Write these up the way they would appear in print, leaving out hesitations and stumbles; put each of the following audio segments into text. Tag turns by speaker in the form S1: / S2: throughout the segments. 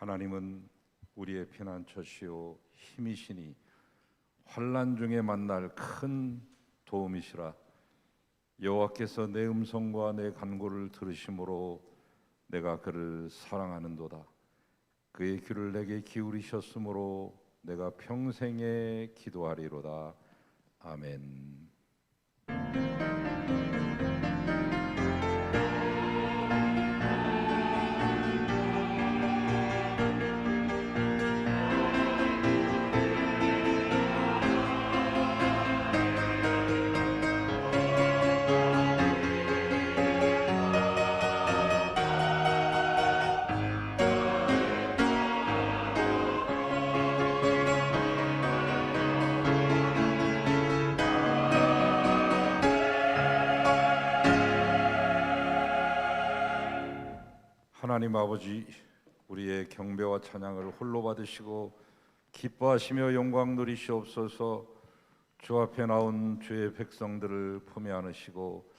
S1: 하나님은 우리의 피난처시요 힘이시니 환난 중에 만날 큰 도움이시라. 여호와께서 내 음성과 내 간구를 들으심으로 내가 그를 사랑하는도다. 그의 귀를 내게 기울이셨으므로 내가 평생에 기도하리로다. 아멘. 하나님 아버지, 우리의 경배와 찬양을 홀로 받으시고 기뻐하시며 영광 누리시옵소서. 주 앞에 나온 주의 백성들을 품에 안으시고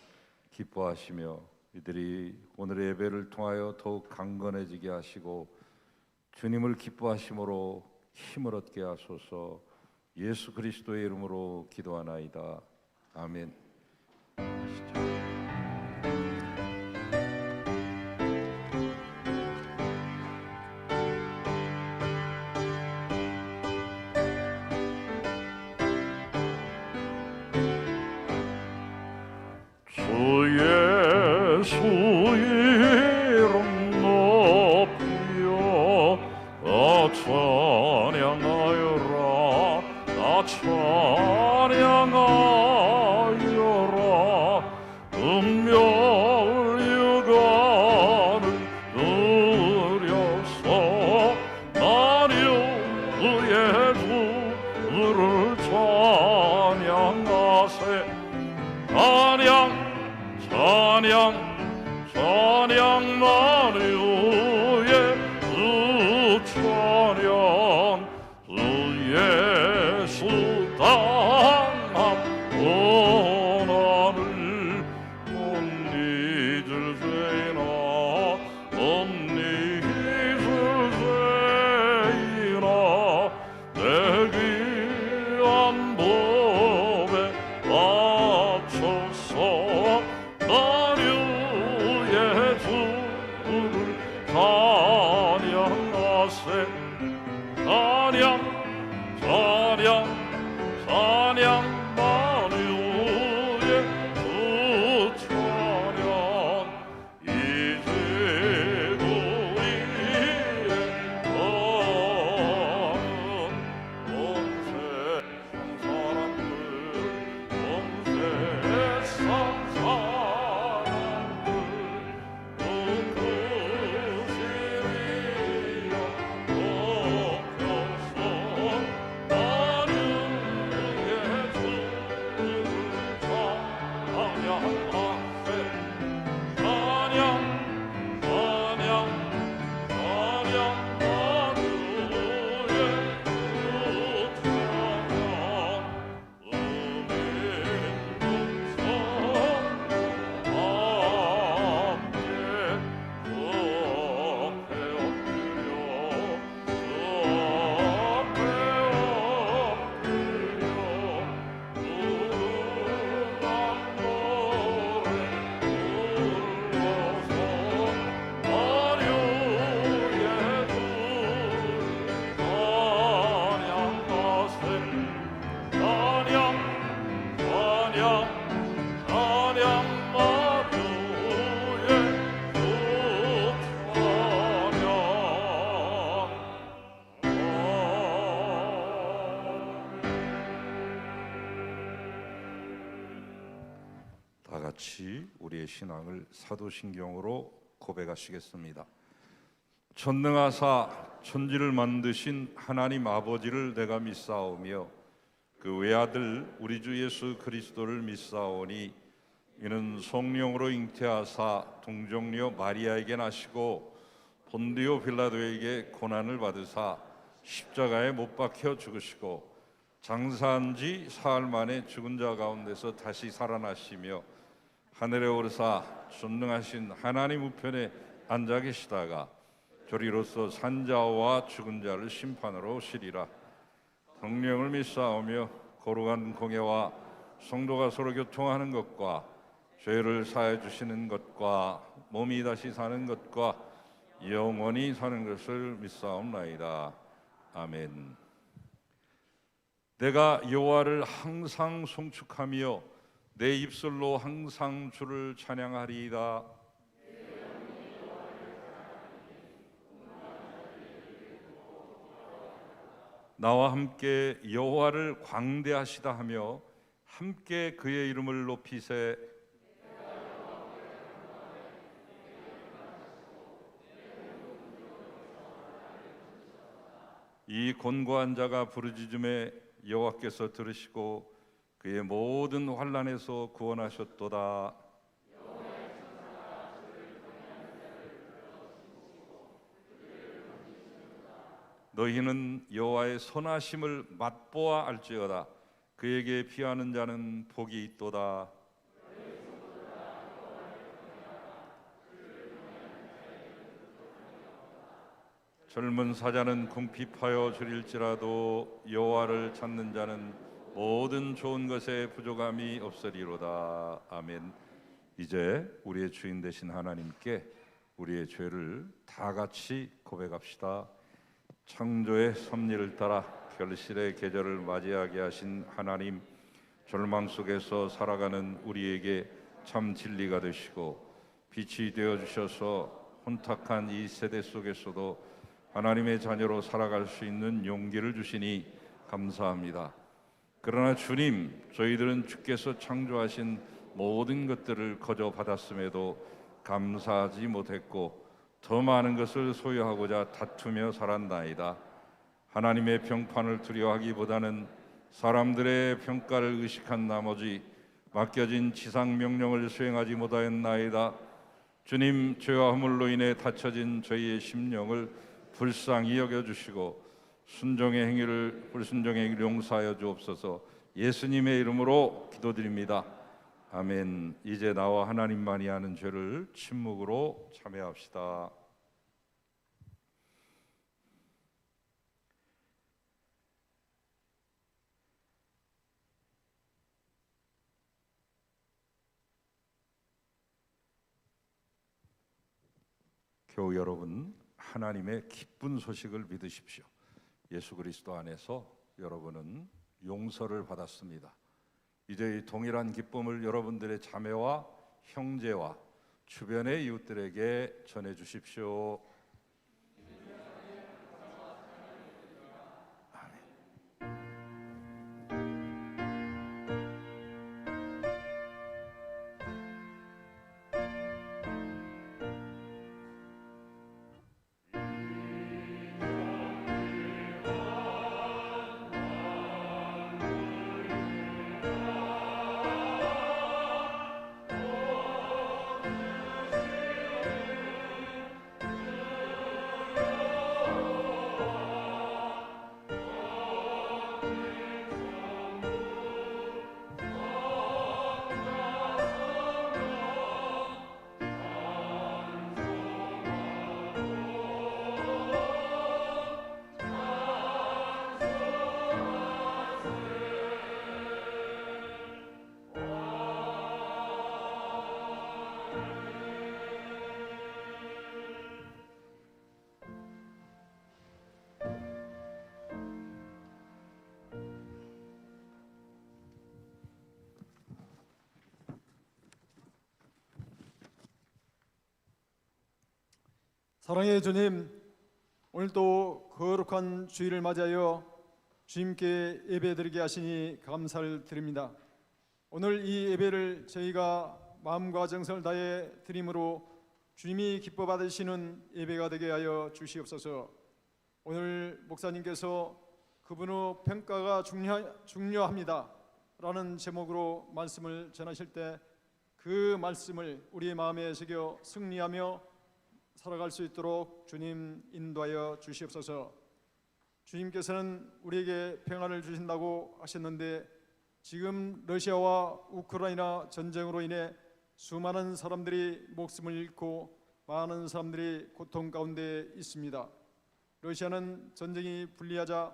S1: 기뻐하시며 이들이 오늘의 예배를 통하여 더욱 강건해지게 하시고 주님을 기뻐하심으로 힘을 얻게 하소서. 예수 그리스도의 이름으로 기도하나이다. 아멘.
S2: 예수 이름 높여 찬양하여라. 찬양하여라. 음멸 유관을 누려서 나를 예수를 찬양하세. 찬양 만유의 주 찬양. 주 예수 당한 고난을 못 잊을 세나 못 잊을 세이나 내 귀한 몸에 맞춰서 나를 예수를 찬양하세. 찬양 만유의 주 찬양. 이제 우리의 너는 온 세상 사람들 온 세상 사람들 누구시리여 높여서 나를 예수를 찬양하세. 찬양 만유의 주 찬양.
S1: 다 같이 우리의 신앙을 사도신경으로 고백하시겠습니다. 전능하사 천지를 만드신 하나님 아버지를 내가 믿사오며 그 외아들 우리 주 예수 그리스도를 믿사오니 이는 성령으로 잉태하사 동정녀 마리아에게 나시고 본디오 빌라도에게 고난을 받으사 십자가에 못 박혀 죽으시고 장사한 지 사흘 만에 죽은 자 가운데서 다시 살아나시며 하늘에 오르사 전능하신 하나님 우편에 앉아 계시다가 저리로서 산자와 죽은 자를 심판으로 오시리라. 성령을 믿사오며 거룩한 공예와 성도가 서로 교통하는 것과 죄를 사해 주시는 것과 몸이 다시 사는 것과 영원히 사는 것을 믿사옵나이다. 아멘. 내가 여호와를 항상 송축하며 내 입술로 항상 주를 찬양하리이다. 나와 함께 여호와를 광대하시다 하며 함께 그의 이름을 높이세. 이 곤고한 자가 부르짖음에 여호와께서 들으시고 그의 모든 환난에서 구원하셨도다. 너희는 여호와의 선하심을 맛보아 알지어다. 그에게 피하는 자는 복이 있도다. 젊은 사자는 궁핍하여 줄일지라도 여호와를 찾는 자는 모든 좋은 것에 부족함이 없으리로다. 아멘. 이제 우리의 주인 되신 하나님께 우리의 죄를 다 같이 고백합시다. 창조의 섭리를 따라 결실의 계절을 맞이하게 하신 하나님, 절망 속에서 살아가는 우리에게 참 진리가 되시고 빛이 되어 주셔서 혼탁한 이 세대 속에서도 하나님의 자녀로 살아갈 수 있는 용기를 주시니 감사합니다. 그러나 주님, 저희들은 주께서 창조하신 모든 것들을 거저 받았음에도 감사하지 못했고 더 많은 것을 소유하고자 다투며 살았나이다. 하나님의 평판을 두려워하기보다는 사람들의 평가를 의식한 나머지 맡겨진 지상 명령을 수행하지 못하였나이다. 주님, 죄와 허물로 인해 닫혀진 저희의 심령을 불쌍히 여겨주시고 불순종의 행위를 용서하여 주옵소서. 예수님의 이름으로 기도드립니다. 아멘. 이제 나와 하나님만이 아는 죄를 침묵으로 참회합시다. 교우 여러분, 하나님의 기쁜 소식을 믿으십시오. 예수 그리스도 안에서 여러분은 용서를 받았습니다. 이제 이 동일한 기쁨을 여러분들의 자매와 형제와 주변의 이웃들에게 전해 주십시오.
S3: 사랑의 주님, 오늘도 거룩한 주일을 맞이하여 주님께 예배드리게 하시니 감사를 드립니다. 오늘 이 예배를 저희가 마음과 정성을 다해 드림으로 주님이 기뻐 받으시는 예배가 되게 하여 주시옵소서. 오늘 목사님께서 그분의 평가가 중요합니다 라는 제목으로 말씀을 전하실 때 그 말씀을 우리의 마음에 새겨 승리하며 살아갈 수 있도록 주님 인도하여 주시옵소서. 주님께서는 우리에게 평안을 주신다고 하셨는데 지금 러시아와 우크라이나 전쟁으로 인해 수많은 사람들이 목숨을 잃고 많은 사람들이 고통 가운데 있습니다. 러시아는 전쟁이 불리하자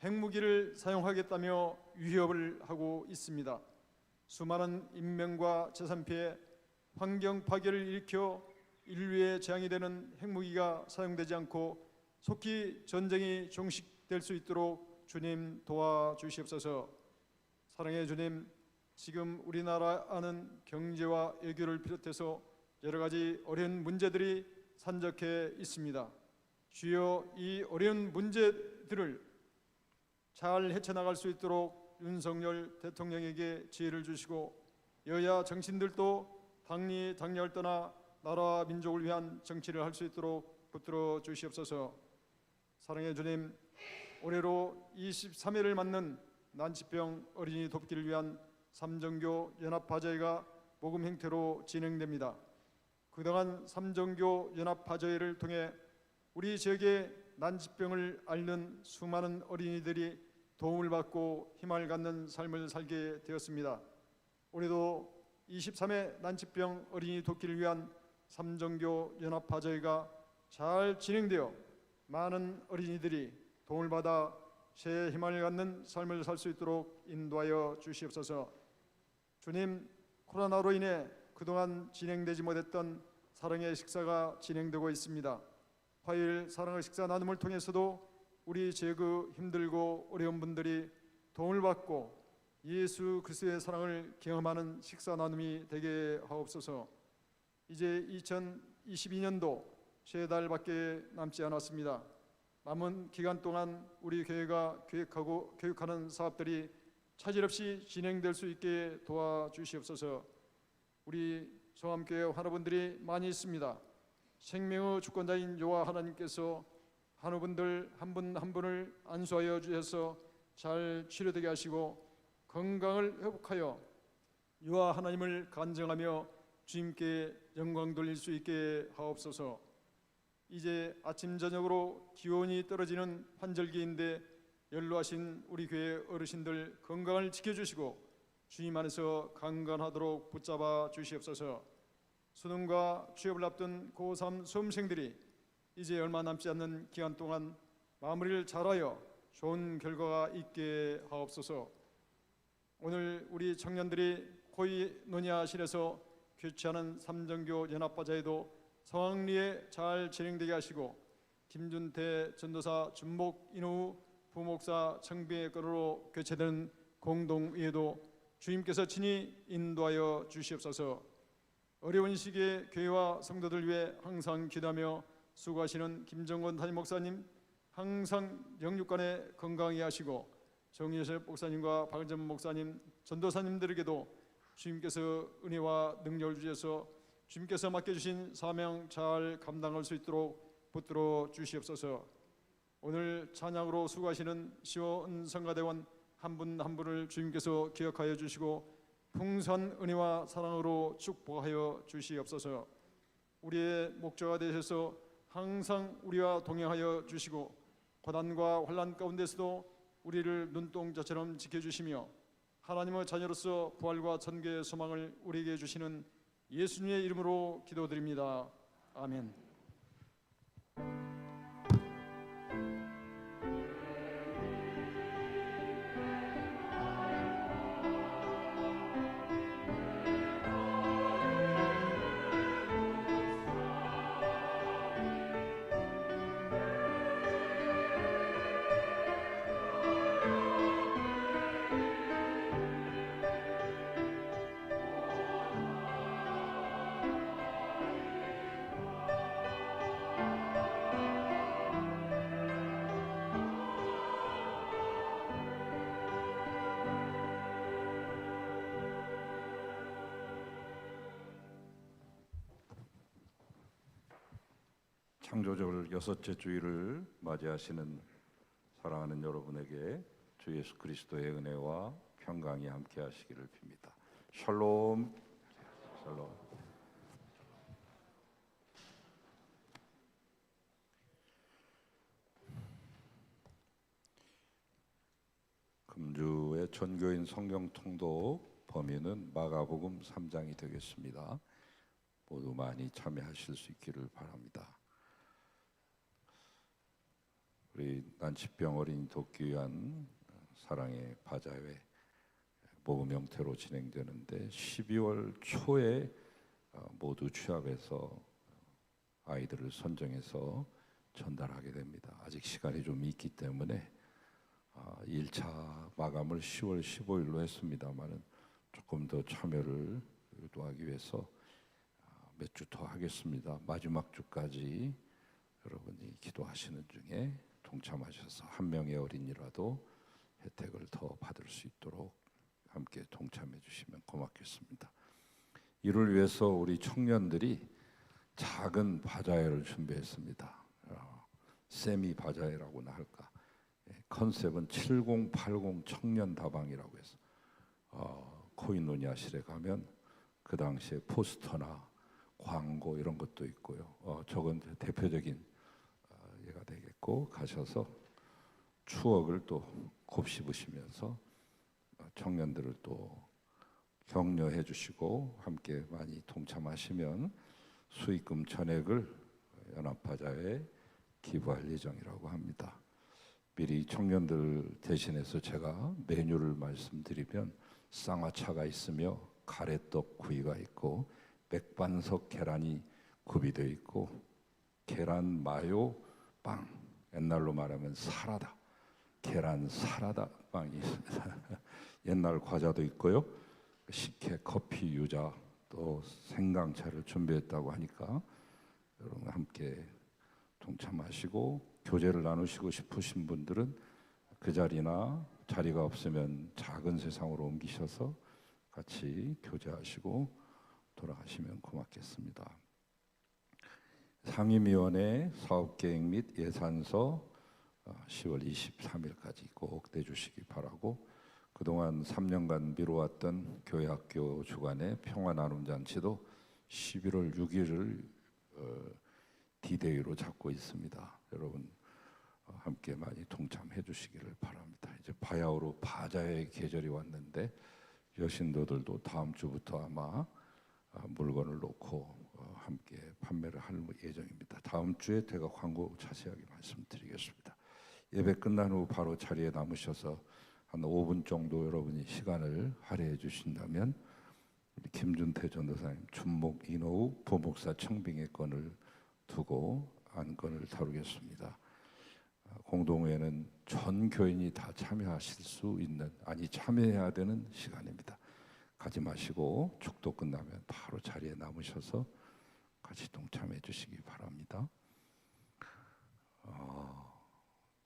S3: 핵무기를 사용하겠다며 위협을 하고 있습니다. 수많은 인명과 재산 피해, 환경 파괴를 일으켜 인류의 재앙이 되는 핵무기가 사용되지 않고 속히 전쟁이 종식될 수 있도록 주님 도와주시옵소서. 사랑의 주님, 지금 우리나라는 경제와 외교를 비롯해서 여러 가지 어려운 문제들이 산적해 있습니다. 주여, 이 어려운 문제들을 잘 헤쳐나갈 수 있도록 윤석열 대통령에게 지혜를 주시고 여야 정치인들도 당리 당략을 떠나 나라와 민족을 위한 정치를 할 수 있도록 붙들어 주시옵소서. 사랑의 주님, 올해로 23회를 맞는 난치병 어린이 돕기를 위한 삼정교 연합파제회가 모금 형태로 진행됩니다. 그동안 삼정교 연합파제회를 통해 우리 지역의 난치병을 앓는 수많은 어린이들이 도움을 받고 힘을 갖는 삶을 살게 되었습니다. 올해도 23회 난치병 어린이 돕기를 위한 삼정교 연합파제회가 잘 진행되어 많은 어린이들이 도움을 받아 새 힘을 갖는 삶을 살 수 있도록 인도하여 주시옵소서. 주님, 코로나로 인해 그동안 진행되지 못했던 사랑의 식사가 진행되고 있습니다. 화요일 사랑의 식사 나눔을 통해서도 우리 지역의 힘들고 어려운 분들이 도움을 받고 예수 그리스도의 사랑을 경험하는 식사 나눔이 되게 하옵소서. 이제 2022년도 3달밖에 남지 않았습니다. 남은 기간 동안 우리 교회가 계획하고 교육하는 사업들이 차질 없이 진행될 수 있게 도와주시옵소서. 우리 성암교회 환우분들이 많이 있습니다. 생명의 주권자인 여호와 하나님께서 환우분들 한 분 한 분을 안수하여 주셔서 잘 치료되게 하시고 건강을 회복하여 여호와 하나님을 간증하며 주님께 영광 돌릴 수 있게 하옵소서. 이제 아침 저녁으로 기온이 떨어지는 환절기인데 연로하신 우리 교회 어르신들 건강을 지켜주시고 주님 안에서 강건하도록 붙잡아 주시옵소서. 수능과 취업을 앞둔 고3 수험생들이 이제 얼마 남지 않는 기간 동안 마무리를 잘하여 좋은 결과가 있게 하옵소서. 오늘 우리 청년들이 코이노니아실에서 교체하는 삼정교 연합바자에도 성황리에 잘 진행되게 하시고 김준태 전도사 준목 인후 부목사 청비의 거로 교체되는 공동의회도 주님께서 친히 인도하여 주시옵소서. 어려운 시기에 교회와 성도들 위해 항상 기도하며 수고하시는 김정권 담임 목사님 항상 영육간에 건강히 하시고 정예섭 목사님과 박은점 목사님 전도사님들에게도 주님께서 은혜와 능력을 주셔서 주님께서 맡겨주신 사명 잘 감당할 수 있도록 붙들어 주시옵소서. 오늘 찬양으로 수고하시는 시원 성가대원 한 분 한 분을 주님께서 기억하여 주시고 풍성한 은혜와 사랑으로 축복하여 주시옵소서. 우리의 목자가 되셔서 항상 우리와 동행하여 주시고 고난과 환난 가운데서도 우리를 눈동자처럼 지켜주시며 하나님의 자녀로서 부활과 천국의 소망을 우리에게 주시는 예수님의 이름으로 기도드립니다. 아멘.
S1: 창조절 여섯째 주일을 맞이하시는 사랑하는 여러분에게 주 예수 그리스도의 은혜와 평강이 함께 하시기를 빕니다. 샬롬. 샬롬. 금주의 전교인 성경 통독 범위는 마가복음 3장이 되겠습니다. 모두 많이 참여하실 수 있기를 바랍니다. 우리 난치병 어린이 돕기 위한 사랑의 바자회 모금 형태로 진행되는데 12월 초에 모두 취합해서 아이들을 선정해서 전달하게 됩니다. 아직 시간이 좀 있기 때문에 1차 마감을 10월 15일로 했습니다만은 조금 더 참여를 유도하기 위해서 몇 주 더 하겠습니다. 마지막 주까지 여러분이 기도하시는 중에 동참하셔서 한 명의 어린이라도 혜택을 더 받을 수 있도록 함께 동참해 주시면 고맙겠습니다. 이를 위해서 우리 청년들이 작은 바자회를 준비했습니다. 세미 바자회라고나 할까. 컨셉은 7080 청년 다방이라고 해서 코인노니아실에 가면 그 당시에 포스터나 광고 이런 것도 있고요. 저건 대표적인 예가 되겠고, 가셔서 추억을 또 곱씹으시면서 청년들을 또 격려해 주시고 함께 많이 동참하시면 수익금 전액을 연합바자회에 기부할 예정이라고 합니다. 미리 청년들 대신해서 제가 메뉴를 말씀드리면 쌍화차가 있으며 가래떡 구이가 있고 맥반석 계란이 구비되어 있고 계란 마요 빵, 옛날로 말하면 사라다, 계란 사라다 빵이 옛날 과자도 있고요. 식혜, 커피, 유자, 또 생강차를 준비했다고 하니까 여러분 함께 동참하시고 교제를 나누시고 싶으신 분들은 그 자리나 자리가 없으면 작은 세상으로 옮기셔서 같이 교제하시고 돌아가시면 고맙겠습니다. 상임위원회 사업계획 및 예산서 10월 23일까지 꼭 내주시기 바라고, 그동안 3년간 미뤄왔던 교회학교 주간의 평화나눔잔치도 11월 6일을 디데이로 잡고 있습니다. 여러분 함께 많이 동참해 주시기를 바랍니다. 이제 바야흐로 바자회의 계절이 왔는데 여신도들도 다음 주부터 아마 물건을 놓고 함께 판매를 할 예정입니다. 다음 주에 제가 광고 자세하게 말씀드리겠습니다. 예배 끝난 후 바로 자리에 남으셔서 한 5분 정도 여러분이 시간을 할애해 주신다면 우리 김준태 전도사님 준목 인호우 부목사 청빙의 건을 두고 안건을 다루겠습니다. 공동회는 전 교인이 다 참여하실 수 있는, 아니 참여해야 되는 시간입니다. 가지 마시고 축도 끝나면 바로 자리에 남으셔서 같이 동참해 주시기 바랍니다.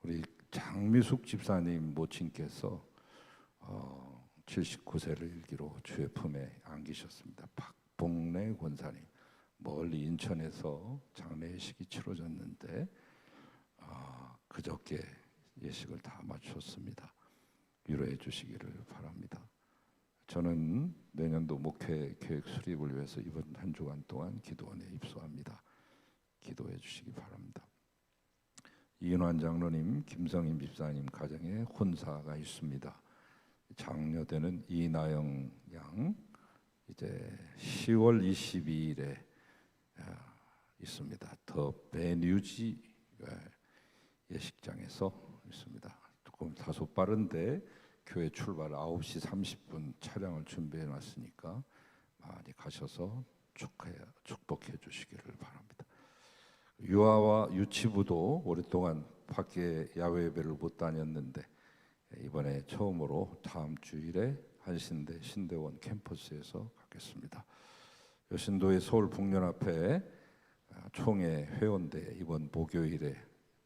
S1: 우리 장미숙 집사님 모친께서 79세를 일기로 주의 품에 안기셨습니다. 박봉래 권사님 멀리 인천에서 장례식이 치러졌는데 그저께 예식을 다 마쳤습니다. 위로해 주시기를 바랍니다. 저는 내년도 목회 계획 수립을 위해서 이번 한 주간 동안 기도원에 입소합니다. 기도해 주시기 바랍니다. 이인환 장로님, 김성임 집사님 가정에 혼사가 있습니다. 장녀되는 이나영 양 이제 10월 22일에 있습니다. 더 베뉴지 예식장에서 있습니다. 조금 다소 빠른데 교회 출발 9시 30분 차량을 준비해 놨으니까 많이 가셔서 축복해 주시기를 바랍니다. 유아와 유치부도 오랫동안 밖에 야외 예배를 못 다녔는데 이번에 처음으로 다음 주일에 한신대 신대원 캠퍼스에서 갖겠습니다. 여신도의 서울 북면 앞에 총회 회원대 이번 목요일에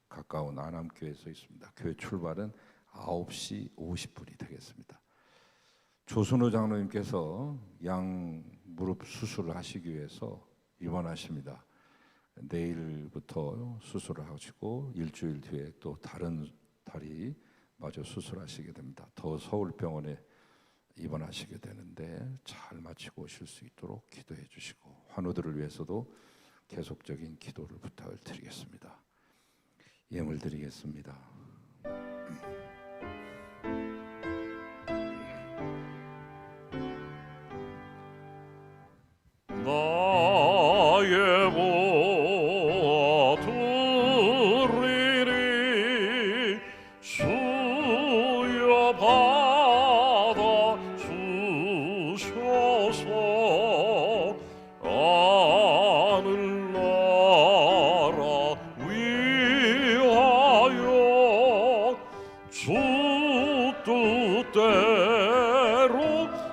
S1: 가까운 안암교회에서 있습니다. 교회 출발은 9시 50분이 되겠습니다. 조순호 장로님께서 양 무릎 수술을 하시기 위해서 입원하십니다. 내일부터 수술을 하시고 일주일 뒤에 또 다른 다리 마저 수술하시게 됩니다. 더 서울병원에 입원하시게 되는데 잘 마치고 오실 수 있도록 기도해 주시고, 환우들을 위해서도 계속적인 기도를 부탁을 드리겠습니다. 예물 드리겠습니다.
S2: 나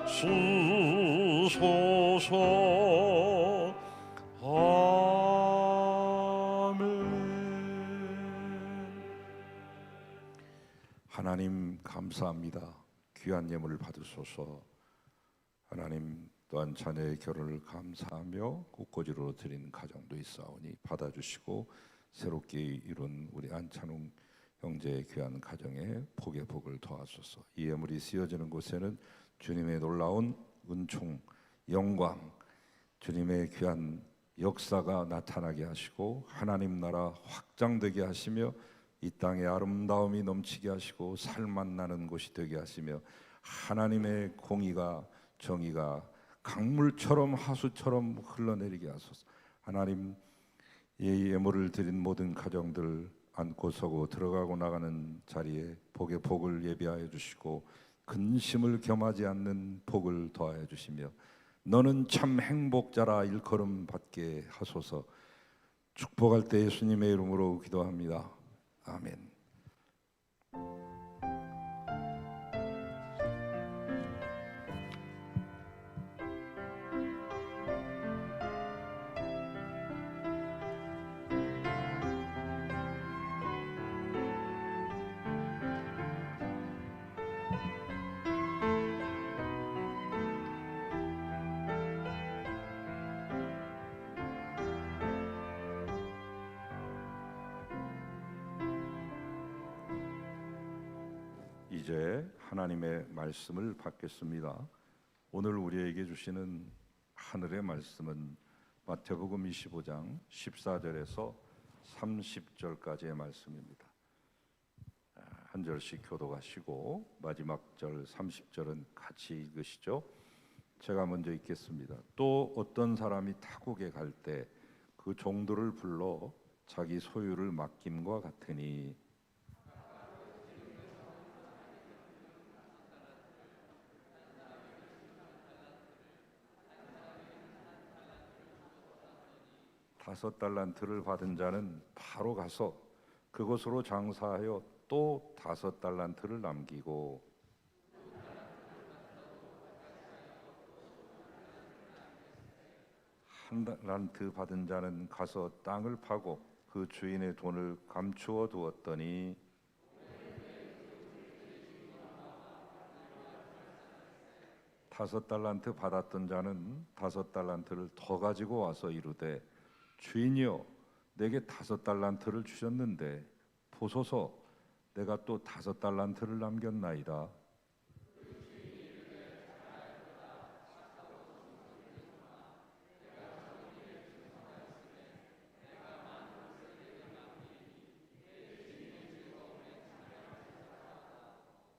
S2: 주소서. 아멘.
S1: 하나님 감사합니다. 귀한 예물을 받으소서. 하나님 또한 자녀의 결혼을 감사하며 꽃꽂이로 드리는 가정도 있사오니 받아주시고 새롭게 이룬 우리 안찬웅 형제의 귀한 가정에 복의 복을 더하소서. 이 예물이 쓰여지는 곳에는 주님의 놀라운 은총, 영광, 주님의 귀한 역사가 나타나게 하시고 하나님 나라 확장되게 하시며 이 땅에 아름다움이 넘치게 하시고 살만 나는 곳이 되게 하시며 하나님의 공의가 정의가 강물처럼 하수처럼 흘러내리게 하소서. 하나님, 이 예물을 드린 모든 가정들 앉고 서고 들어가고 나가는 자리에 복의 복을 예비하여 주시고 근심을 겸하지 않는 복을 더하여 주시며 너는 참 행복자라 일컬음 받게 하소서. 축복할 때 예수님의 이름으로 기도합니다. 아멘. 이제 하나님의 말씀을 받겠습니다. 오늘 우리에게 주시는 하늘의 말씀은 마태복음 25장 14절에서 30절까지의 말씀입니다. 한 절씩 교독하시고 마지막 절 30절은 같이 읽으시죠. 제가 먼저 읽겠습니다. 또 어떤 사람이 타국에 갈 때 그 종들을 불러 자기 소유를 맡김과 같으니 다섯 달란트를 받은 자는 바로 가서 그곳으로 장사하여 또 다섯 달란트를 남기고 한 달란트 받은 자는 가서 땅을 파고 그 주인의 돈을 감추어 두었더니 다섯 달란트 받았던 자는 다섯 달란트를 더 가지고 와서 이르되 주인이여 내게 다섯 달란트를 주셨는데 보소서 내가 또 다섯 달란트를 남겼나이다.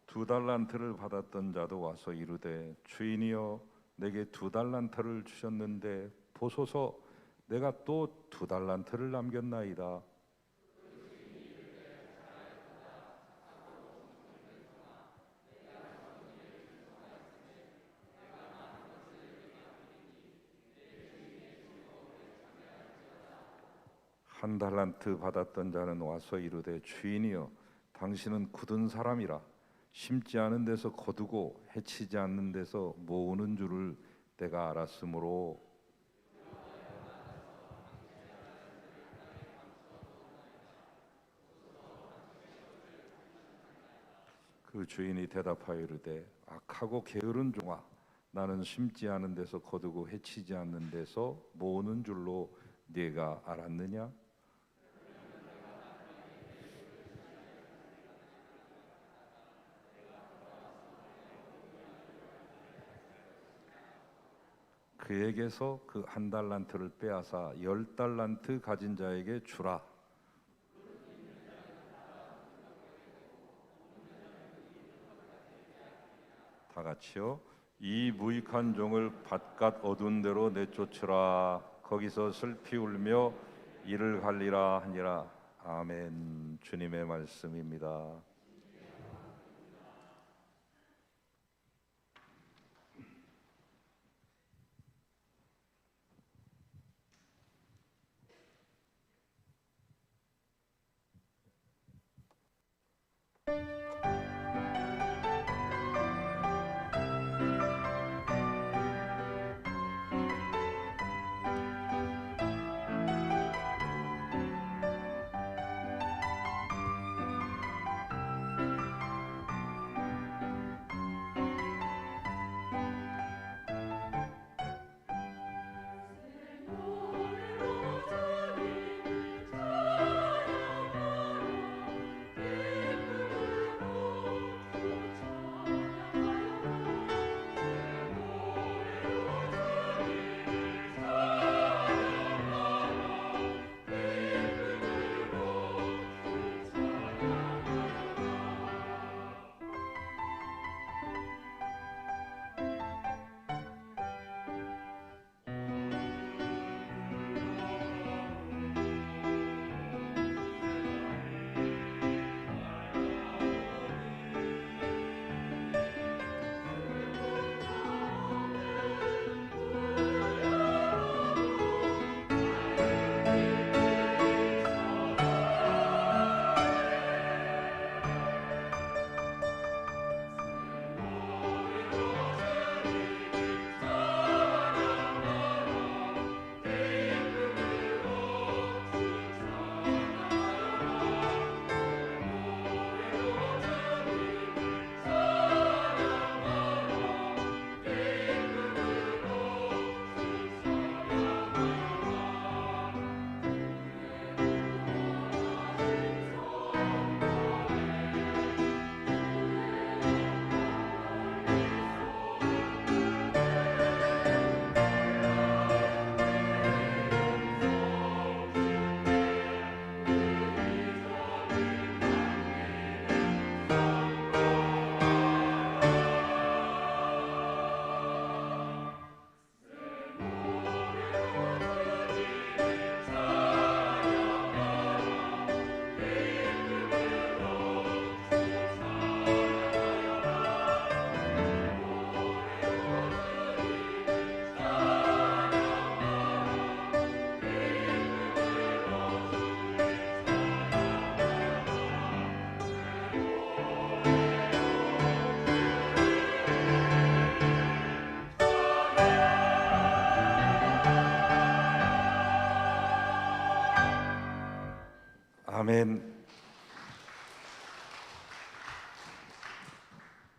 S1: 두 달란트를 받았던 자도 와서 이르되 주인이여 내게 두 달란트를 주셨는데 보소서 내가 또 두 달란트를 남겼나이다. 한 달란트 받았던 자는 와서 이르되 주인이여 당신은 굳은 사람이라 심지 않은 데서 거두고 해치지 않는 데서 모으는 줄을 내가 알았으므로 그 주인이 대답하여 이르되 악하고 게으른 종아 나는 심지 않은 데서 거두고 해치지 않는 데서 모으는 줄로 네가 알았느냐? 그에게서 그 한 달란트를 빼앗아 열 달란트 가진 자에게 주라. 다 같이요. 이 무익한 종을 바깥 어두운 데로 내쫓으라. 거기서 슬피 울며 이를 갈리라 하니라. 아멘. 주님의 말씀입니다. 아멘.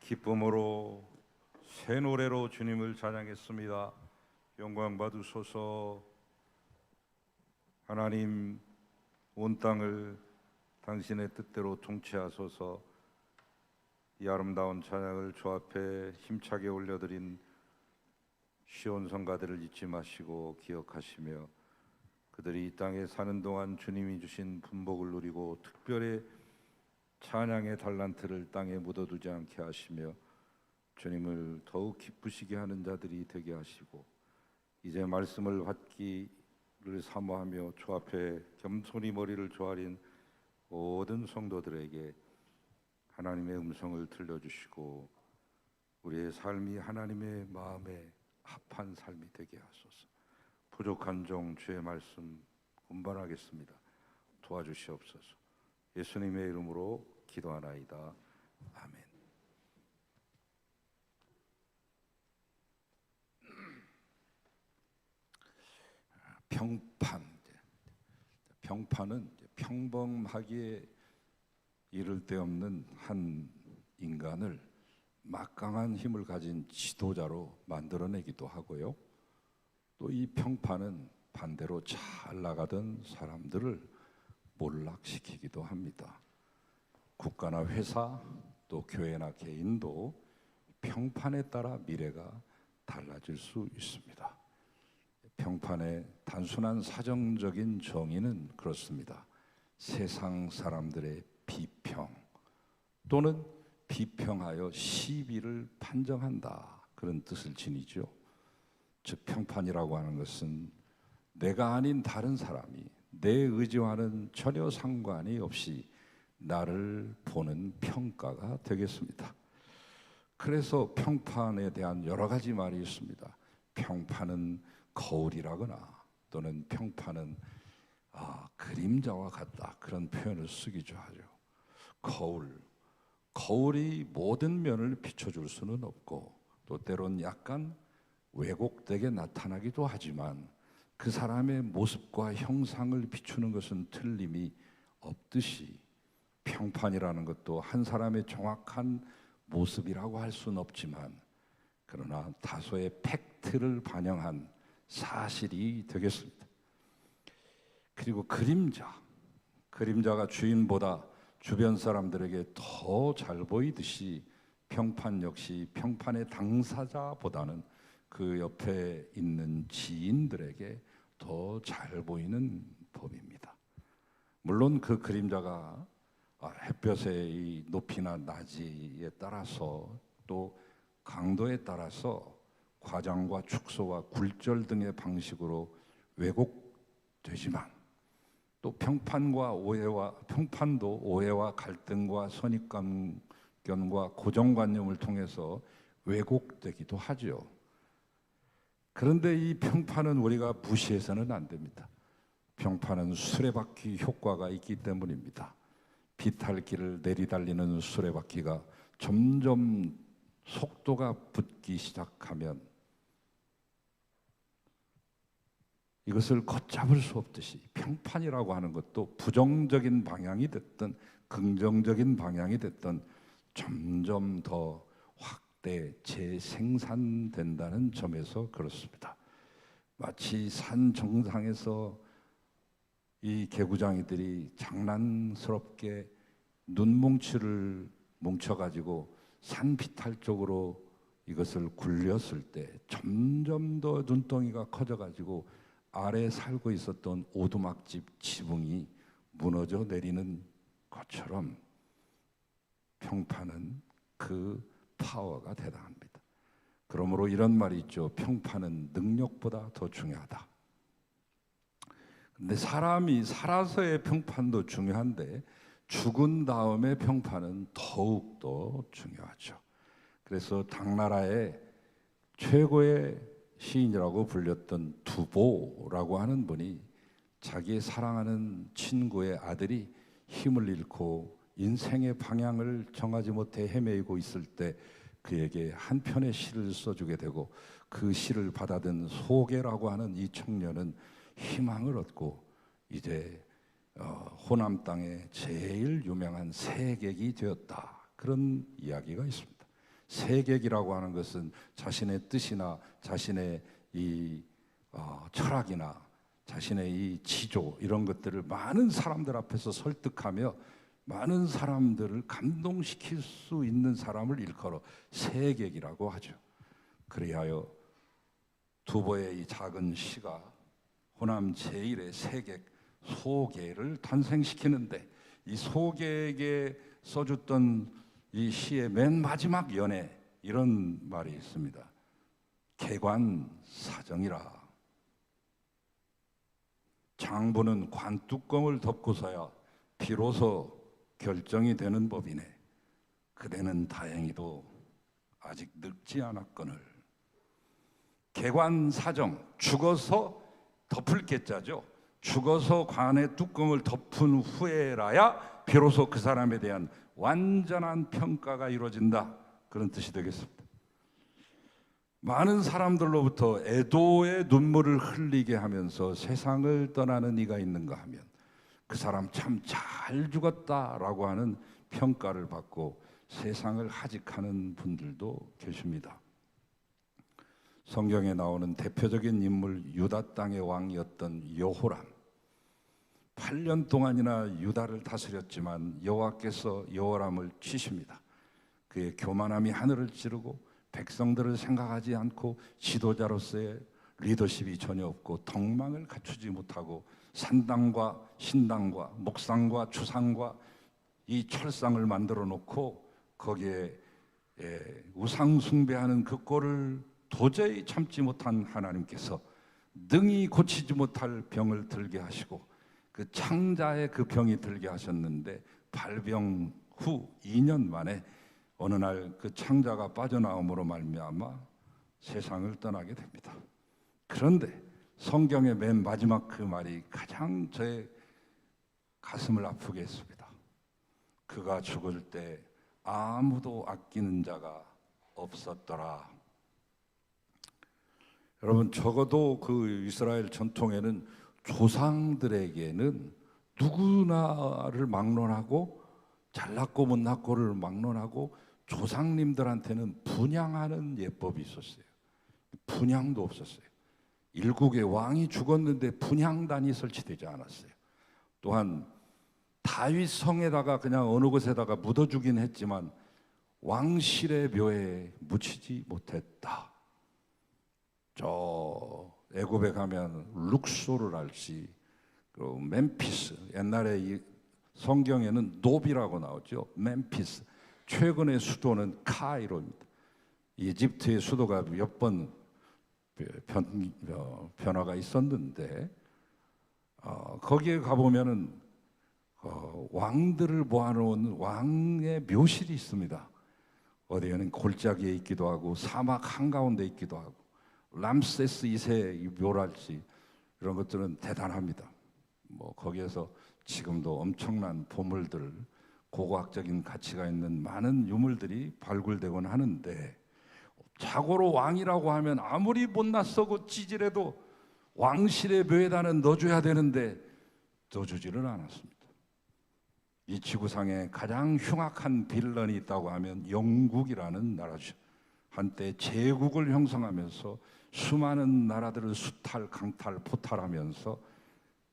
S1: 기쁨으로 새 노래로 주님을 찬양했습니다. 영광 받으소서. 하나님, 온 땅을 당신의 뜻대로 통치하소서. 이 아름다운 찬양을 주 앞에 힘차게 올려드린 시온 성가들을 잊지 마시고 기억하시며, 그들이 이 땅에 사는 동안 주님이 주신 분복을 누리고 특별히 찬양의 달란트를 땅에 묻어두지 않게 하시며 주님을 더욱 기쁘시게 하는 자들이 되게 하시고, 이제 말씀을 받기를 사모하며 주 앞에 겸손히 머리를 조아린 모든 성도들에게 하나님의 음성을 들려주시고 우리의 삶이 하나님의 마음에 합한 삶이 되게 하소서. 부족한 종 주의 말씀 분반하겠습니다. 도와주시옵소서. 예수님의 이름으로 기도하나이다. 아멘. 평판은 평범하기에 이를 데 없는 한 인간을 막강한 힘을 가진 지도자로 만들어내기도 하고요. 또 이 평판은 반대로 잘 나가던 사람들을 몰락시키기도 합니다. 국가나 회사, 또 교회나 개인도 평판에 따라 미래가 달라질 수 있습니다. 평판의 단순한 사정적인 정의는 그렇습니다. 세상 사람들의 비평 또는 비평하여 시비를 판정한다, 그런 뜻을 지니죠. 즉 평판이라고 하는 것은 내가 아닌 다른 사람이 내 의지와는 전혀 상관이 없이 나를 보는 평가가 되겠습니다. 그래서 평판에 대한 여러 가지 말이 있습니다. 평판은 거울이라거나 또는 평판은 그림자와 같다, 그런 표현을 쓰기도 하죠. 거울이 모든 면을 비춰줄 수는 없고 또 때론 약간 왜곡되게 나타나기도 하지만 그 사람의 모습과 형상을 비추는 것은 틀림이 없듯이 평판이라는 것도 한 사람의 정확한 모습이라고 할 수는 없지만 그러나 다소의 팩트를 반영한 사실이 되겠습니다. 그리고 그림자가 주인보다 주변 사람들에게 더 잘 보이듯이 평판 역시 평판의 당사자보다는 그 옆에 있는 지인들에게 더 잘 보이는 법입니다. 물론 그 그림자가 햇볕의 높이나 낮이에 따라서 또 강도에 따라서 과장과 축소와 굴절 등의 방식으로 왜곡되지만 또 평판도 오해와 갈등과 선입견과 고정관념을 통해서 왜곡되기도 하죠. 그런데 이 평판은 우리가 무시해서는 안 됩니다. 평판은 수레바퀴 효과가 있기 때문입니다. 비탈길을 내리달리는 수레바퀴가 점점 속도가 붙기 시작하면 이것을 걷잡을 수 없듯이 평판이라고 하는 것도 부정적인 방향이 됐든 긍정적인 방향이 됐든 점점 더 확대, 재생산된다는 점에서 그렇습니다. 마치 산 정상에서 이 개구장이들이 장난스럽게 눈뭉치를 뭉쳐가지고 산 비탈 쪽으로 이것을 굴렸을 때 점점 더 눈덩이가 커져가지고 아래 살고 있었던 오두막집 지붕이 무너져 내리는 것처럼 평판은 그 파워가 대단합니다. 그러므로 이런 말이 있죠. 평판은 능력보다 더 중요하다. 근데 사람이 살아서의 평판도 중요한데 죽은 다음의 평판은 더욱더 중요하죠. 그래서 당나라의 최고의 시인이라고 불렸던 두보라고 하는 분이 자기의 사랑하는 친구의 아들이 힘을 잃고 인생의 방향을 정하지 못해 헤매이고 있을 때 그에게 한 편의 시를 써주게 되고 그 시를 받아든 소개라고 하는 이 청년은 희망을 얻고 이제 호남 땅에 제일 유명한 세객이 되었다. 그런 이야기가 있습니다. 세객이라고 하는 것은 자신의 뜻이나 자신의 이 철학이나 자신의 이 지조 이런 것들을 많은 사람들 앞에서 설득하며 많은 사람들을 감동시킬 수 있는 사람을 일컬어 세객이라고 하죠. 그리하여 두보의 이 작은 시가 호남 제1의 세객 소계를 탄생시키는데, 이 소계에게 써줬던 이 시의 맨 마지막 연에 이런 말이 있습니다. 개관사정이라. 장부는 관뚜껑을 덮고서야 비로소 결정이 되는 법이네. 그대는 다행히도 아직 늙지 않았거늘. 개관사정, 죽어서 덮을 개자죠. 죽어서 관의 뚜껑을 덮은 후에라야 비로소 그 사람에 대한 완전한 평가가 이루어진다. 그런 뜻이 되겠습니다. 많은 사람들로부터 애도의 눈물을 흘리게 하면서 세상을 떠나는 이가 있는가 하면 그 사람 참 잘 죽었다라고 하는 평가를 받고 세상을 하직하는 분들도 계십니다. 성경에 나오는 대표적인 인물 유다 땅의 왕이었던 여호람, 8년 동안이나 유다를 다스렸지만 여호와께서 여호람을 치십니다. 그의 교만함이 하늘을 찌르고 백성들을 생각하지 않고 지도자로서의 리더십이 전혀 없고 덕망을 갖추지 못하고 산당과 신당과 목상과 주상과 이 철상을 만들어 놓고 거기에 우상 숭배하는 그 꼴을 도저히 참지 못한 하나님께서 능히 고치지 못할 병을 들게 하시고 그 창자의 그 병이 들게 하셨는데 발병 후 2년 만에 어느 날 그 창자가 빠져나옴으로 말미암아 세상을 떠나게 됩니다. 그런데 성경의 맨 마지막 그 말이 가장 저의 가슴을 아프게 했습니다. 그가 죽을 때 아무도 아끼는 자가 없었더라. 여러분, 적어도 그 이스라엘 전통에는 조상들에게는 누구나를 막론하고 잘났고 못났고를 막론하고 조상님들한테는 분향하는 예법이 있었어요. 분향도 없었어요. 일국의 왕이 죽었는데 분향단이 설치되지 않았어요. 또한 다윗 성에다가 그냥 어느 곳에다가 묻어주긴 했지만 왕실의 묘에 묻히지 못했다. 저 애굽에 가면 룩소를 알지, 그 멤피스, 옛날에 이 성경에는 노비라고 나오죠. 멤피스. 최근의 수도는 카이로입니다. 이집트의 수도가 몇 번 변화가 있었는데 거기에 가보면은 왕들을 모아놓은 왕의 묘실이 있습니다. 어디에는 골짜기에 있기도 하고 사막 한가운데 있기도 하고 람세스 2세의 묘랄지 이런 것들은 대단합니다. 뭐 거기에서 지금도 엄청난 보물들, 고고학적인 가치가 있는 많은 유물들이 발굴되곤 하는데, 자고로 왕이라고 하면 아무리 못났어고 찌질해도 왕실의 묘에다는 넣어줘야 되는데 넣어주지를 않았습니다. 이 지구상에 가장 흉악한 빌런이 있다고 하면 영국이라는 나라죠. 한때 제국을 형성하면서 수많은 나라들을 수탈, 강탈, 포탈하면서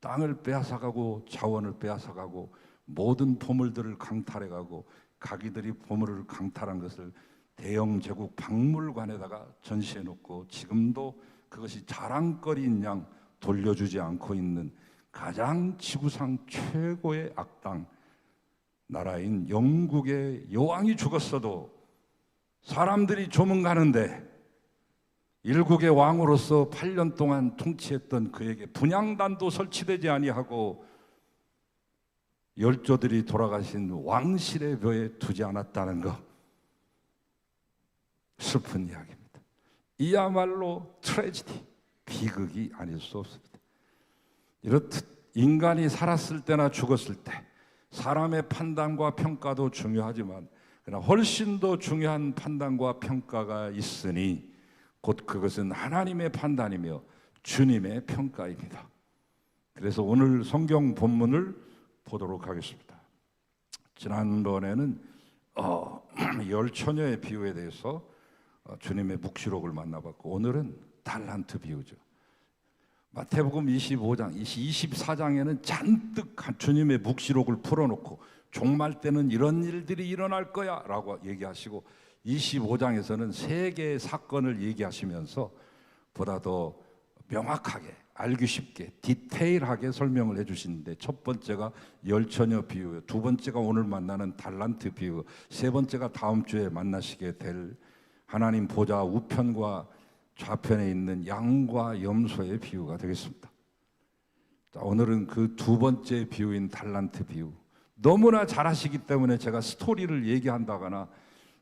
S1: 땅을 빼앗아가고 자원을 빼앗아가고 모든 보물들을 강탈해가고 가기들이 보물을 강탈한 것을 대영 제국 박물관에다가 전시해놓고 지금도 그것이 자랑거리인 양 돌려주지 않고 있는 가장 지구상 최고의 악당 나라인 영국의 여왕이 죽었어도 사람들이 조문가는데 일국의 왕으로서 8년 동안 통치했던 그에게 분향단도 설치되지 아니하고 열조들이 돌아가신 왕실의 묘에 두지 않았다는 것, 슬픈 이야기입니다. 이야말로 트래지디, 비극이 아닐 수 없습니다. 이렇듯 인간이 살았을 때나 죽었을 때 사람의 판단과 평가도 중요하지만 그러나 훨씬 더 중요한 판단과 평가가 있으니 곧 그것은 하나님의 판단이며 주님의 평가입니다. 그래서 오늘 성경 본문을 보도록 하겠습니다. 지난번에는 열 처녀의 비유에 대해서 주님의 묵시록을 만나봤고, 오늘은 달란트 비유죠. 마태복음 25장, 24장에는 잔뜩 주님의 묵시록을 풀어놓고 종말 때는 이런 일들이 일어날 거야 라고 얘기하시고, 25장에서는 세 개의 사건을 얘기하시면서 보다 더 명확하게 알기 쉽게 디테일하게 설명을 해주시는데, 첫 번째가 열처녀 비유, 두 번째가 오늘 만나는 달란트 비유, 세 번째가 다음 주에 만나시게 될 하나님 보좌 우편과 좌편에 있는 양과 염소의 비유가 되겠습니다. 자, 오늘은 그 두 번째 비유인 달란트 비유, 너무나 잘하시기 때문에 제가 스토리를 얘기한다거나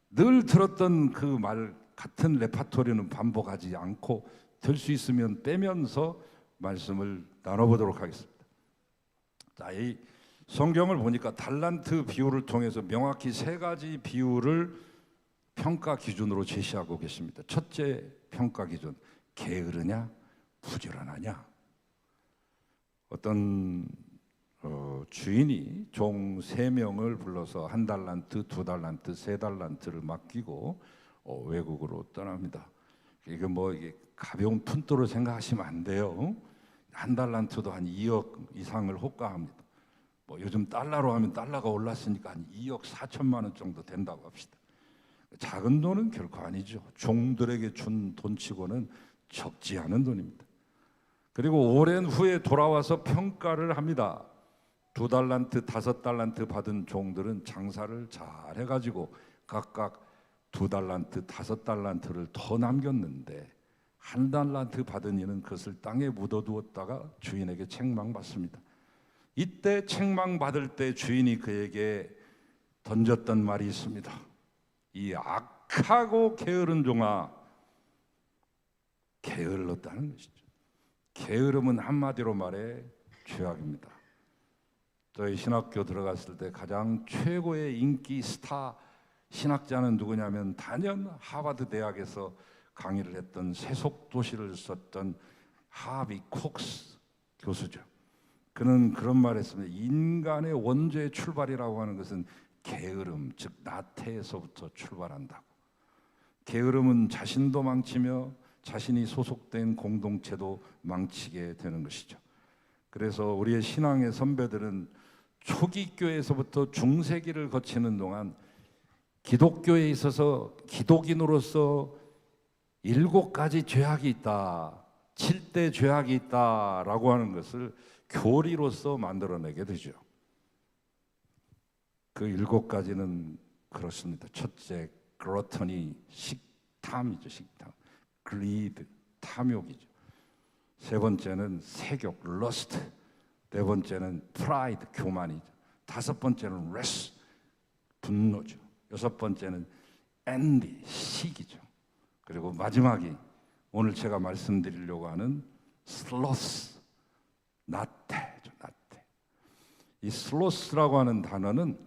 S1: 늘 들었던 그 말 같은 레파토리는 반복하지 않고 될 수 있으면 빼면서 말씀을 나눠보도록 하겠습니다. 자, 이 성경을 보니까 달란트 비유를 통해서 명확히 세 가지 비유를 평가 기준으로 제시하고 계십니다. 첫째 평가 기준, 게으르냐 부지런하냐. 어떤 주인이 종 3명을 불러서 1달란트, 2달란트, 3달란트를 맡기고 외국으로 떠납니다. 이게 가벼운 푼도로 생각하시면 안 돼요. 1달란트도 한 2억 이상을 호가합니다. 요즘 달러로 하면 달러가 올랐으니까 한 2억 4천만 원 정도 된다고 합시다. 작은 돈은 결코 아니죠. 종들에게 준 돈치고는 적지 않은 돈입니다. 그리고 오랜 후에 돌아와서 평가를 합니다. 2달란트, 5달란트 받은 종들은 장사를 잘 해가지고 각각 2달란트, 5달란트를 더 남겼는데, 1달란트 받은 이는 그것을 땅에 묻어두었다가 주인에게 책망받습니다. 이때 책망받을 때 주인이 그에게 던졌던 말이 있습니다. 이 악하고 게으른 종아, 게을렀다는 것이죠. 게으름은 한마디로 말해 죄악입니다. 저희 신학교 들어갔을 때 가장 최고의 인기 스타 신학자는 누구냐면 단연 하버드 대학에서 강의를 했던 세속도시를 썼던 하비 콕스 교수죠. 그는 그런 말을 했습니다. 인간의 원죄의 출발이라고 하는 것은 게으름, 즉 나태에서부터 출발한다고. 게으름은 자신도 망치며 자신이 소속된 공동체도 망치게 되는 것이죠. 그래서 우리의 신앙의 선배들은 초기 교회에서부터 중세기를 거치는 동안 기독교에 있어서 기독인으로서 7가지 죄악이 있다, 7대 죄악이 있다라고 하는 것을 교리로서 만들어내게 되죠. 그 7가지는 그렇습니다. 첫째, 글러터니, 식탐이죠. 식탐. greed, 탐욕이죠. 세 번째는 색욕, lust. 네 번째는 pride, 교만이죠. 다섯 번째는 wrath, 분노죠. 여섯 번째는 envy, 시기죠. 그리고 마지막이 오늘 제가 말씀드리려고 하는 sloth, 나태죠. 나태. 이 sloth라고 하는 단어는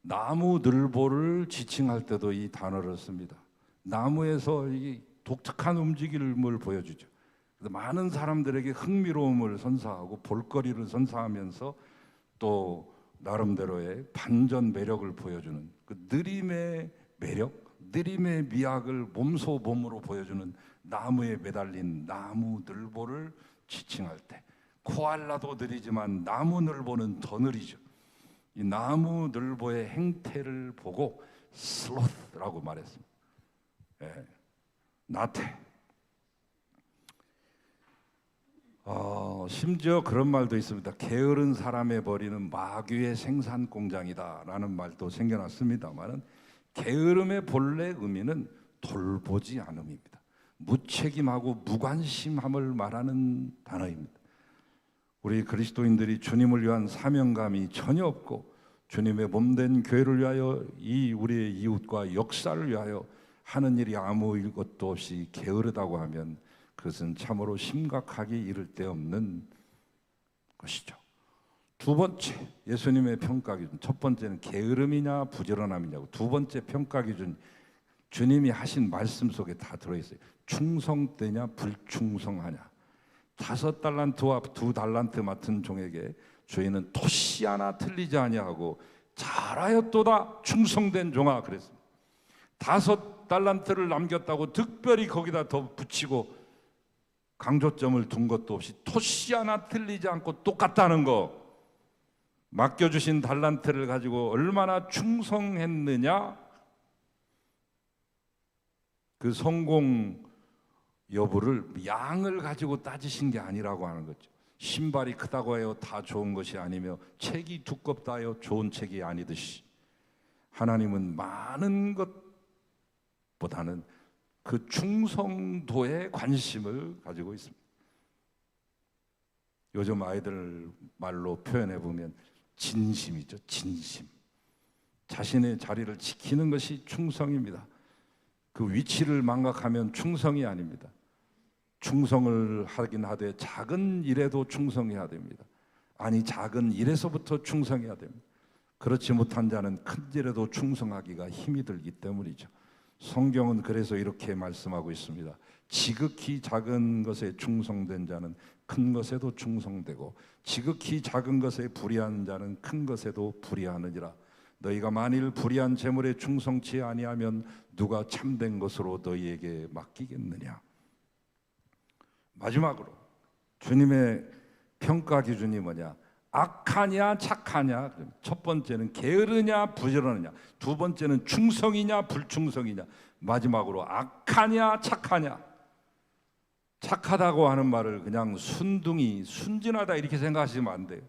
S1: 나무 늘보를 지칭할 때도 이 단어를 씁니다. 나무에서 이 독특한 움직임을 보여주죠. 많은 사람들에게 흥미로움을 선사하고 볼거리를 선사하면서 또 나름대로의 반전 매력을 보여주는 그 느림의 매력, 느림의 미학을 몸소 몸으로 보여주는 나무에 매달린 나무 늘보를 지칭할 때, 코알라도 느리지만 나무 늘보는 더 느리죠. 이 나무 늘보의 행태를 보고 슬로스라고 말했습니다. 나태. 심지어 그런 말도 있습니다. 게으른 사람의 머리는 마귀의 생산 공장이다라는 말도 생겨났습니다만은, 게으름의 본래 의미는 돌보지 않음입니다. 무책임하고 무관심함을 말하는 단어입니다. 우리 그리스도인들이 주님을 위한 사명감이 전혀 없고 주님의 몸된 교회를 위하여 이 우리의 이웃과 역사를 위하여 하는 일이 아무 것도 없이 게으르다고 하면 그것은 참으로 심각하게 이를 데 없는 것이죠. 두 번째, 예수님의 평가 기준. 첫 번째는 게으름이냐 부지런함이냐고. 두 번째 평가 기준, 주님이 하신 말씀 속에 다 들어있어요. 충성되냐 불충성하냐. 5달란트와 2달란트 맡은 종에게 저희는 토시 하나 틀리지 아니하고 잘하였도다 충성된 종아 그랬습니다. 5달란트를 남겼다고 특별히 거기다 더 붙이고 강조점을 둔 것도 없이 토시 하나 틀리지 않고 똑같다는 거. 맡겨주신 달란트를 가지고 얼마나 충성했느냐, 그 성공 여부를 양을 가지고 따지신 게 아니라고 하는 거죠. 신발이 크다고 해요 다 좋은 것이 아니며 책이 두껍다 해요 좋은 책이 아니듯이 하나님은 많은 것보다는 그 충성도에 관심을 가지고 있습니다. 요즘 아이들 말로 표현해 보면 진심이죠. 진심. 자신의 자리를 지키는 것이 충성입니다. 그 위치를 망각하면 충성이 아닙니다. 충성을 하긴 하되 작은 일에도 충성해야 됩니다. 아니 작은 일에서부터 충성해야 됩니다. 그렇지 못한 자는 큰 일에도 충성하기가 힘이 들기 때문이죠. 성경은 그래서 이렇게 말씀하고 있습니다. 지극히 작은 것에 충성된 자는 큰 것에도 충성되고 지극히 작은 것에 불의한 자는 큰 것에도 불의하느니라. 너희가 만일 불의한 재물에 충성치 아니하면 누가 참된 것으로 너희에게 맡기겠느냐. 마지막으로 주님의 평가 기준이 뭐냐? 악하냐 착하냐. 첫 번째는 게으르냐 부지런하냐, 두 번째는 충성이냐 불충성이냐, 마지막으로 악하냐 착하냐. 착하다고 하는 말을 그냥 순둥이 순진하다 이렇게 생각하시면 안 돼요.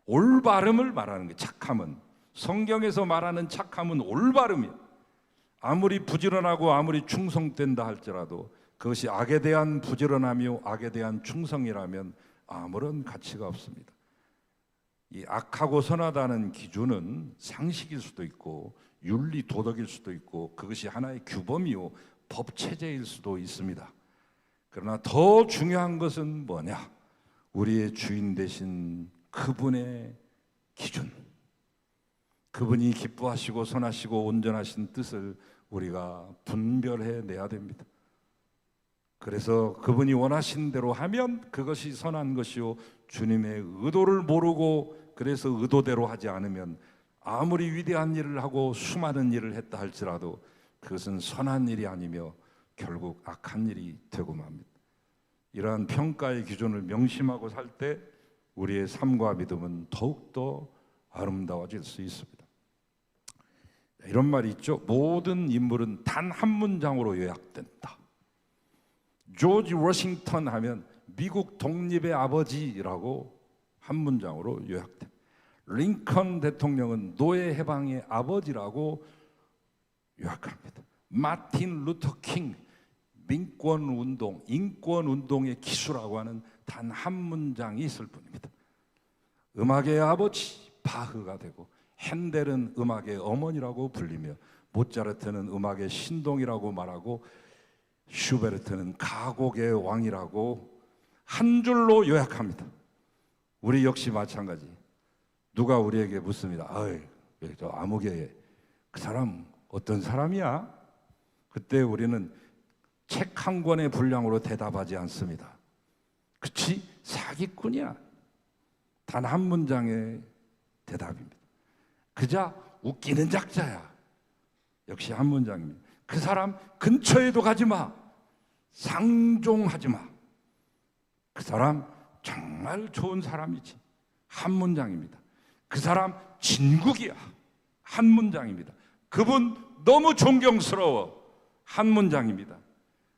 S1: 올바름을 말하는 거예요. 착함은, 성경에서 말하는 착함은 올바름이에요. 아무리 부지런하고 아무리 충성된다 할지라도 그것이 악에 대한 부지런함이요 악에 대한 충성이라면 아무런 가치가 없습니다. 이 악하고 선하다는 기준은 상식일 수도 있고 윤리 도덕일 수도 있고 그것이 하나의 규범이요 법 체제일 수도 있습니다. 그러나 더 중요한 것은 뭐냐? 우리의 주인 되신 그분의 기준, 그분이 기뻐하시고 선하시고 온전하신 뜻을 우리가 분별해 내야 됩니다. 그래서 그분이 원하신 대로 하면 그것이 선한 것이요, 주님의 의도를 모르고 그래서 의도대로 하지 않으면 아무리 위대한 일을 하고 수많은 일을 했다 할지라도 그것은 선한 일이 아니며 결국 악한 일이 되고 맙니다. 이러한 평가의 기준을 명심하고 살 때 우리의 삶과 믿음은 더욱더 아름다워질 수 있습니다. 이런 말이 있죠. 모든 인물은 단 한 문장으로 요약된다. 조지 워싱턴 하면 미국 독립의 아버지라고 한 문장으로 요약됩니다. 링컨 대통령은 노예 해방의 아버지라고 요약합니다. 마틴 루터 킹 민권운동, 인권운동의 기수라고 하는 단 한 문장이 있을 뿐입니다. 음악의 아버지 바흐가 되고 핸델은 음악의 어머니라고 불리며 모차르트는 음악의 신동이라고 말하고 슈베르트는 가곡의 왕이라고 한 줄로 요약합니다. 우리 역시 마찬가지. 누가 우리에게 묻습니다. 저 아무개 그 사람 어떤 사람이야? 그때 우리는 책 한 권의 분량으로 대답하지 않습니다. 그치? 사기꾼이야. 단 한 문장의 대답입니다. 그자 웃기는 작자야. 역시 한 문장입니다. 그 사람 근처에도 가지 마. 상종하지 마. 그 사람 정말 좋은 사람이지. 한 문장입니다. 그 사람 진국이야. 한 문장입니다. 그분 너무 존경스러워. 한 문장입니다.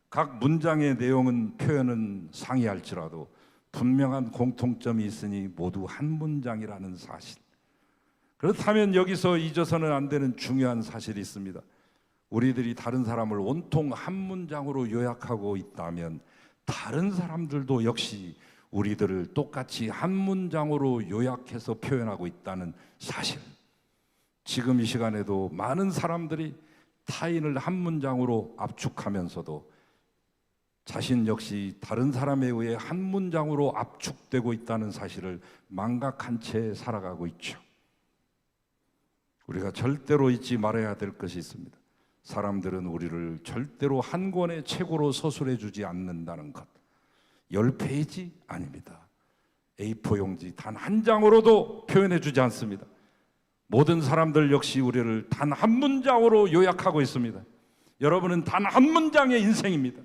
S1: 각 문장의 내용은 표현은 상이할지라도 분명한 공통점이 있으니 모두 한 문장이라는 사실. 그렇다면 여기서 잊어서는 안 되는 중요한 사실이 있습니다. 우리들이 다른 사람을 온통 한 문장으로 요약하고 있다면 다른 사람들도 역시 우리들을 똑같이 한 문장으로 요약해서 표현하고 있다는 사실. 지금 이 시간에도 많은 사람들이 타인을 한 문장으로 압축하면서도 자신 역시 다른 사람에 의해 한 문장으로 압축되고 있다는 사실을 망각한 채 살아가고 있죠. 우리가 절대로 잊지 말아야 될 것이 있습니다. 사람들은 우리를 절대로 한 권의 책으로 서술해 주지 않는다는 것. 10페이지 아닙니다. A4 용지 단 한 장으로도 표현해 주지 않습니다. 모든 사람들 역시 우리를 단 한 문장으로 요약하고 있습니다. 여러분은 단 한 문장의 인생입니다.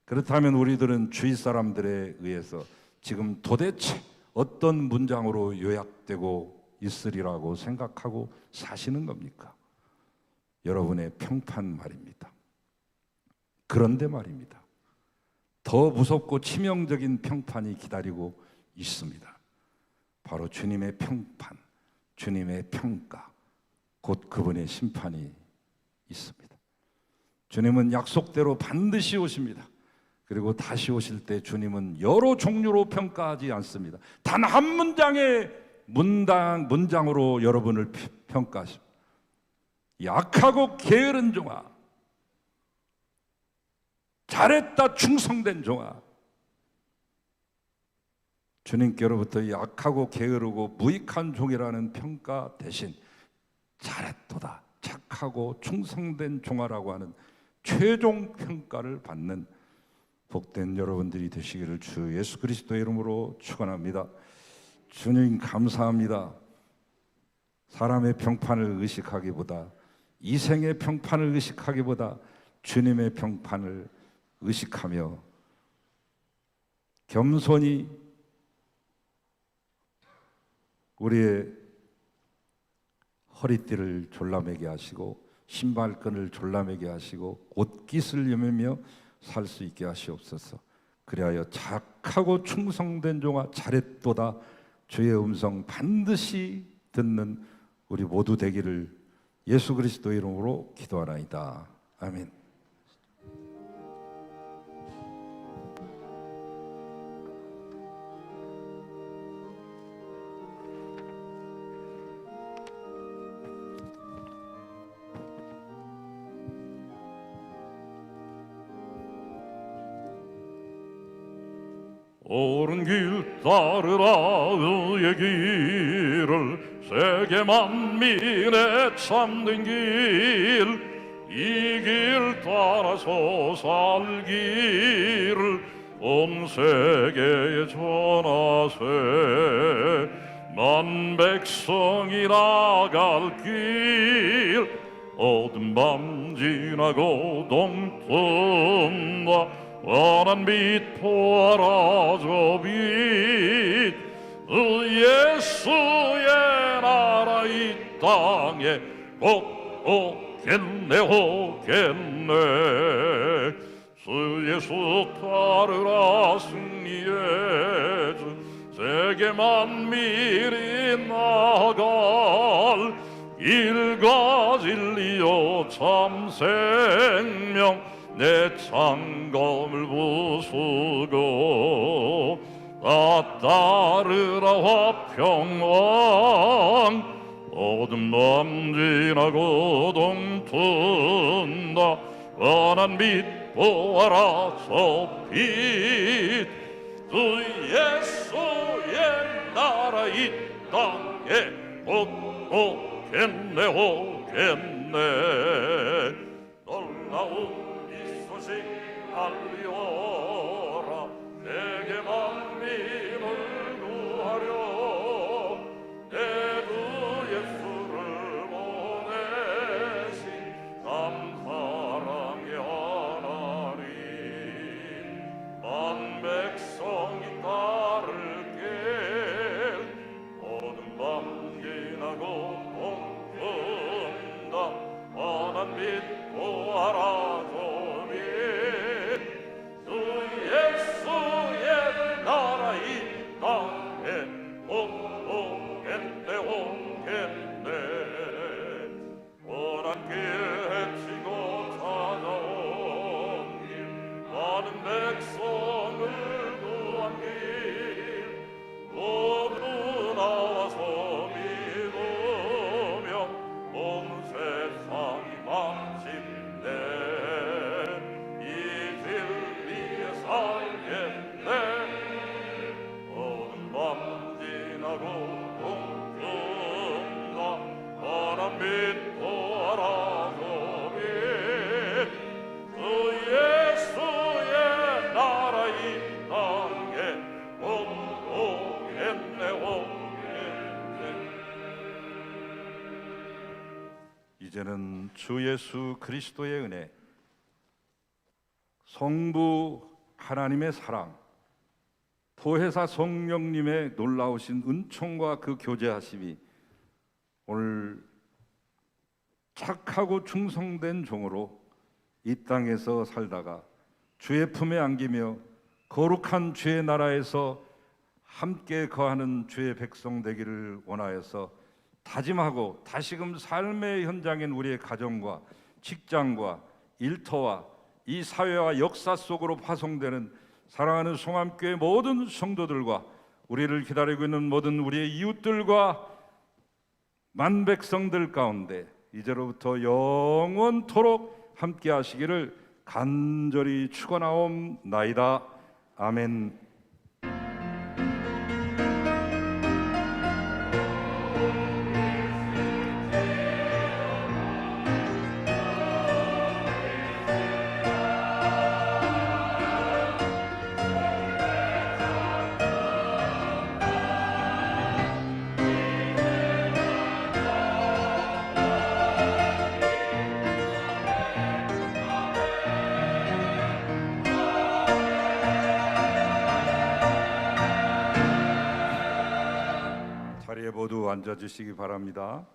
S1: 그렇다면 우리들은 주위 사람들에 의해서 지금 도대체 어떤 문장으로 요약되고 있으리라고 생각하고 사시는 겁니까? 여러분의 평판 말입니다. 그런데 말입니다, 더 무섭고 치명적인 평판이 기다리고 있습니다. 바로 주님의 평판, 주님의 평가, 곧 그분의 심판이 있습니다. 주님은 약속대로 반드시 오십니다. 그리고 다시 오실 때 주님은 여러 종류로 평가하지 않습니다. 단 한 문장의 문장으로 여러분을 평가하십니다. 약하고 게으른 종아, 잘했다 충성된 종아. 주님께로부터 약하고 게으르고 무익한 종이라는 평가 대신 잘했도다, 착하고 충성된 종아라고 하는 최종 평가를 받는 복된 여러분들이 되시기를 주 예수 그리스도의 이름으로 축원합니다. 주님 감사합니다. 사람의 평판을 의식하기보다, 이생의 평판을 의식하기보다 주님의 평판을 의식하며 겸손히 우리의 허리띠를 졸라매게 하시고 신발끈을 졸라매게 하시고 옷깃을 여매며 살 수 있게 하시옵소서. 그리하여 착하고 충성된 종아 잘했도다 주의 음성 반드시 듣는 우리 모두 되기를 예수 그리스도 이름으로 기도하나이다. 아멘.
S2: 옳은 길 따르라 의의 길을 세계 만민의 참된 길 이 길 따라서 살기를 온 세계에 전하세 만 백성이 나갈 길 어두운 밤 지나고 동뜬다 환한 빛 보아라 저 빛 예수의 나라 이 땅에 곧 오겠네 오겠네 주 예수 따르라 승리의 주 세계 만민이 나갈 길과 진리요 참 생명 내 창검을 부수고 다 따르라 화평왕 어둠 밤 지나고 동튼다 환한 빛 보아라 저 빛 주 예수의 나라 이 땅에 곧 오겠네 오겠네 놀라운 소식 알리오라 세계 만민을 구하려 내 주 예수를 보내신 참 사랑의 하나님 만 백성이 따를 길 어두운 밤 지나고 동튼다 환한 빛 보아라 주
S1: 주 예수 그리스도의 은혜, 성부 하나님의 사랑, 보혜사 성령님의 놀라우신 은총과 그 교제하심이 오늘 착하고 충성된 종으로 이 땅에서 살다가 주의 품에 안기며 거룩한 주의 나라에서 함께 거하는 주의 백성 되기를 원하여서 다짐하고 다시금 삶의 현장인 우리의 가정과 직장과 일터와 이 사회와 역사 속으로 파송되는 사랑하는 송암교회 모든 성도들과 우리를 기다리고 있는 모든 우리의 이웃들과 만백성들 가운데 이제로부터 영원토록 함께 하시기를 간절히 축원하옵나이다. 아멘. 자리에 모두 앉아주시기 바랍니다.